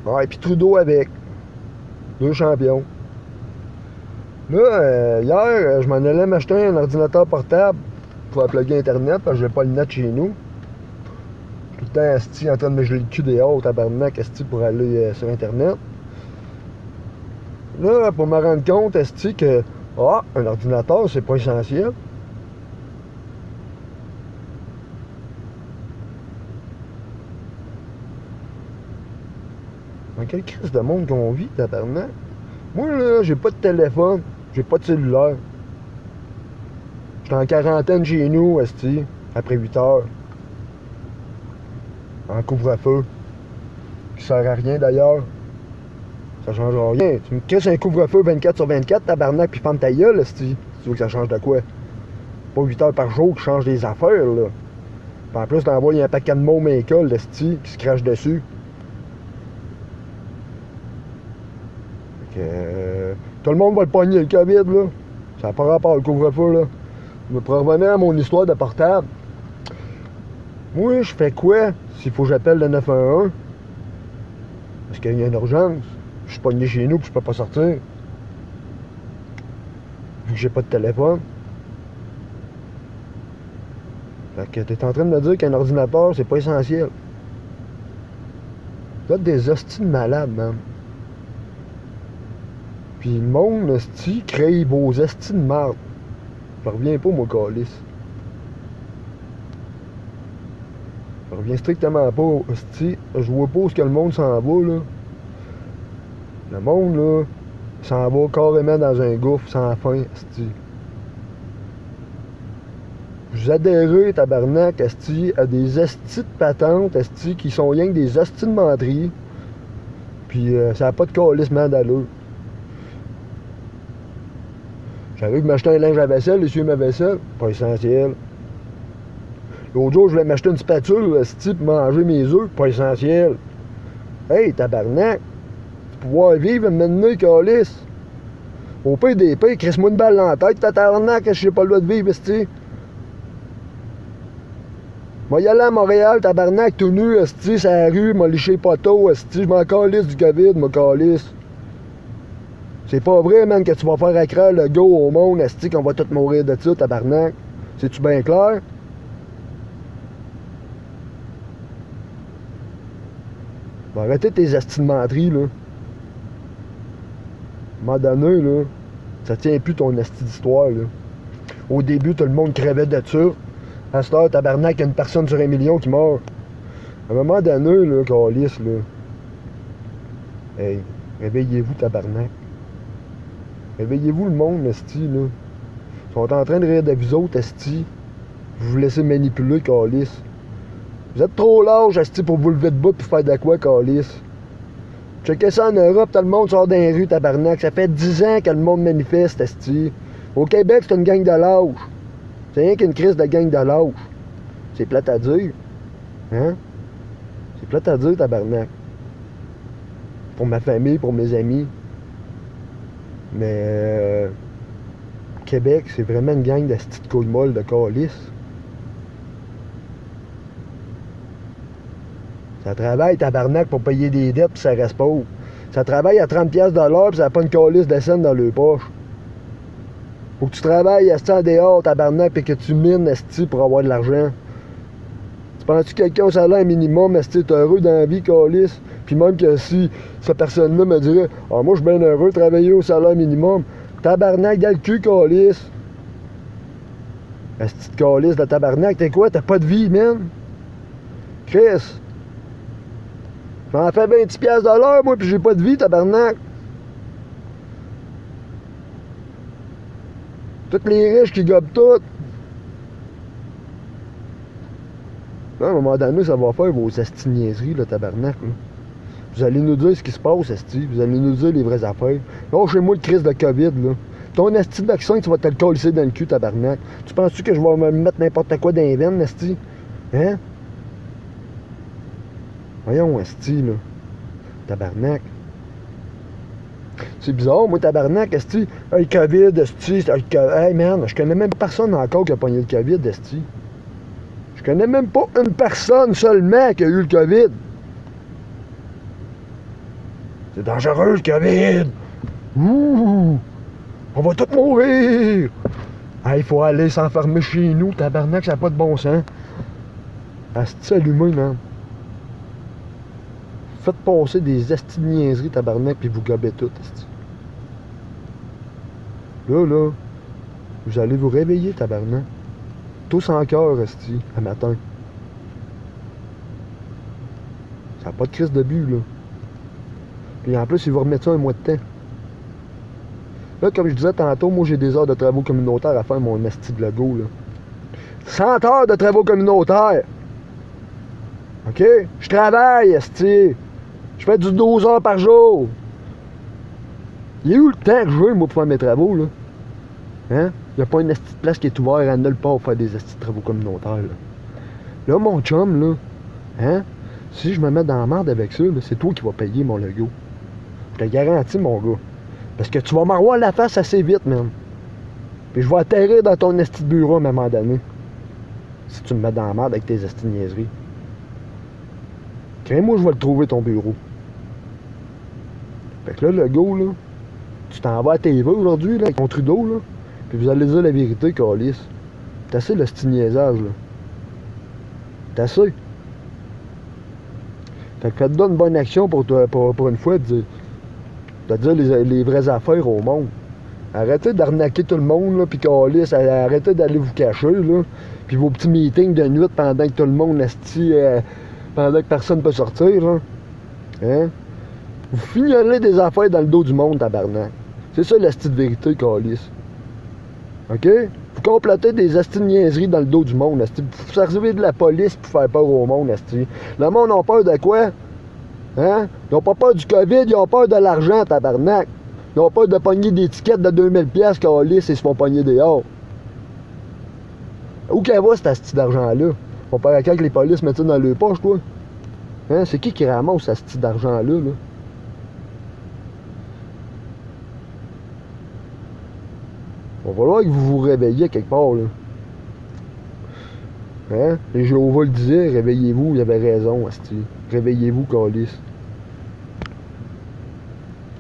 Ouais, puis Trudeau avec. 2 champions. Là, hier, je m'en allais m'acheter un ordinateur portable pour plugger Internet parce que j'ai pas le net chez nous. Tout le temps, esti, en train de me geler le cul des hauts, tabarnak, esti, pour aller sur Internet. Là, pour me rendre compte, esti, que un ordinateur, c'est pas essentiel. Dans quelle crise de monde qu'on vit, tabarnak? Moi, là, j'ai pas de téléphone, j'ai pas de cellulaire. J'étais en quarantaine chez nous, esti, après 8 heures. En couvre-feu. Qui sert à rien, d'ailleurs. Ça change rien. Tu me crisses un couvre-feu 24/24, tabarnak, pis ferme ta gueule, esti. Tu veux que ça change de quoi? Pas 8 heures par jour qui change des affaires, là. Pis en plus, t'envoies un paquet de mômes à l'école, esti, qui se crache dessus. Fait que, tout le monde va le pogner, le COVID, là. Ça n'a pas rapport au couvre-feu, là. Mais pour revenir à mon histoire de portable, moi, je fais quoi s'il faut que j'appelle le 911? Parce qu'il y a une urgence. Je suis pogné chez nous et je peux pas sortir. Vu que j'ai pas de téléphone. Fait que t'es en train de me dire qu'un ordinateur, c'est pas essentiel. Vous êtes des hosties de malades, man. Puis le monde, hostie, crée vos hosties de marde. Je reviens pas, moi, calice. Je reviens strictement pas, hostie. Je vois pas où ce que le monde s'en va, là. Le monde, là, s'en va carrément dans un gouffre sans fin, hostie. Vous adhérez, tabarnak, hostie, à des hosties de patentes, hostie, qui sont rien que des hosties de menterie. Puis ça n'a pas de calissement d'allure. J'arrive à m'acheter un linge à vaisselle, essuyer ma vaisselle, pas essentiel. L'autre jour, je voulais m'acheter une spatule, hostie, pour manger mes œufs, pas essentiel. Hey, tabarnak, pouvoir vivre, maintenant, calice. Au pire des pires, crisse-moi une balle dans la tête, tabarnak, que je sais pas le droit de vivre, hostie. Moi, y aller à Montréal, tabarnak, tout nu, esti, sur la rue, m'a liché poteau, esti, je m'en calisse du COVID, m'a calisse. C'est pas vrai, man, que tu vas faire accroire le go au monde, esti, qu'on va tous mourir de ça, tabarnak. C'est-tu bien clair? Va arrêter tes esti de menterie, là. À un moment donné, là, ça tient plus ton esti d'histoire, là. Au début, tout le monde crevait de ça. À cette heure, tabarnak, il y a une personne sur 1 million qui meurt. À un moment donné, là, calice, là. Hey, réveillez-vous, tabarnak. Réveillez-vous, le monde, esti, là. Ils sont en train de rire de vous autres, esti. Vous vous laissez manipuler, calice. Vous êtes trop large, esti, pour vous lever de bout et faire de quoi, calice. Checkez ça en Europe, tout le monde sort dans les rues, tabarnak. Ça fait 10 ans que le monde manifeste, esti. Au Québec, c'est une gang de lâches. C'est rien qu'une crise de gang de lâches. C'est plate à dire. Hein? C'est plate à dire, tabarnak. Pour ma famille, pour mes amis. Mais Québec, c'est vraiment une gang de petites couilles molles de calice. Ça travaille, tabarnak, pour payer des dettes pis ça reste pauvre. Ça travaille à 30$ de l'heure pis ça n'a pas une calice de scène dans le poche. Faut que tu travailles esti en dehors, tabarnak, pis que tu mines esti pour avoir de l'argent. Tu penses-tu que quelqu'un au salaire minimum, esti, t'es heureux dans la vie, calice? Puis même que si cette personne-là me dirait ah, moi je suis bien heureux de travailler au salaire minimum, tabarnak dans le cul, calice. Esti de calice de tabarnak, t'es quoi? T'as pas de vie, man? Chris! J'en fais 20$ de l'heure, moi, pis j'ai pas de vie, tabarnak. Tous les riches qui gobent tout. Là, à un moment donné, ça va faire vos esti-niaiseries, là, tabarnak. Là. Vous allez nous dire ce qui se passe, esti. Vous allez nous dire les vraies affaires. Là, chez moi, le crise de COVID, là. Ton esti de vaccin, tu vas te le coller dans le cul, tabarnak. Tu penses-tu que je vais me mettre n'importe quoi dans les veines, esti? Hein? Voyons, esti, là. Tabarnak. C'est bizarre, moi, tabarnak, esti. Hey, COVID, esti. Hey, man, je connais même personne encore qui a pogné le COVID, esti. Je connais même pas une personne seulement qui a eu le COVID. C'est dangereux, le COVID! Ouh! On va tous mourir! Il faut aller s'enfermer chez nous, tabarnak, ça n'a pas de bon sens. Asti allumé, man. Faites passer des asti de niaiseries, tabarnak, puis vous gobez tout, asti. Là, vous allez vous réveiller, tabarnak. Tous en cœur, asti, à matin. Ça n'a pas de crise de but, là. Puis en plus, ils vont remettre ça un mois de temps. Là, comme je disais tantôt, moi j'ai des heures de travaux communautaires à faire mon esti de logo, là. 100 heures de travaux communautaires! OK? Je travaille, esti! Je fais du 12 heures par jour! Il y a eu le temps que je veux, moi, pour faire mes travaux, là. Hein? Il n'y a pas une esti de place qui est ouverte à nulle part pour faire des esti de travaux communautaires, là. Là, mon chum, là, hein? Si je me mets dans la merde avec ça, c'est toi qui vas payer mon logo. Je te garantis, mon gars. Parce que tu vas m'avoir la face assez vite, man. Puis je vais atterrir dans ton esti de bureau à un moment donné. Si tu me mets dans la merde avec tes esti de niaiseries. Crée-moi, je vais le trouver, ton bureau. Fait que là, le go, là, tu t'en vas à TV aujourd'hui, là, avec ton Trudeau, là. Puis vous allez dire la vérité, câlisse. T'as assez le esti de niaisage, là. T'as assez. Fait que faites-toi une bonne action pour une fois, de dire les vraies affaires au monde. Arrêtez d'arnaquer tout le monde, là, pis câlisse, arrêtez d'aller vous cacher, là. Puis vos petits meetings de nuit pendant que tout le monde esti, pendant que personne peut sortir, là. Hein? Vous fignolez des affaires dans le dos du monde, tabarnak. C'est ça l'esti de vérité, câlisse. OK? Vous complotez des esti de niaiseries dans le dos du monde, esti. Vous servez de la police pour faire peur au monde, esti. Le monde a peur de quoi? Hein? Ils ont pas peur du COVID, ils ont peur de l'argent, tabarnak. Ils ont peur de pogner des tickets de 2000$, câlisse, et se font pogner dehors. Où qu'elle va, cette esti d'argent-là? On parle à quand que les polices mettent ça dans leur poche, quoi? Hein? C'est qui ramasse cette esti d'argent-là, là? Il va falloir que vous vous réveilliez quelque part, là. Hein? Et Jéhovah le disait, réveillez-vous, il avait raison, esti. Réveillez-vous, câlisse.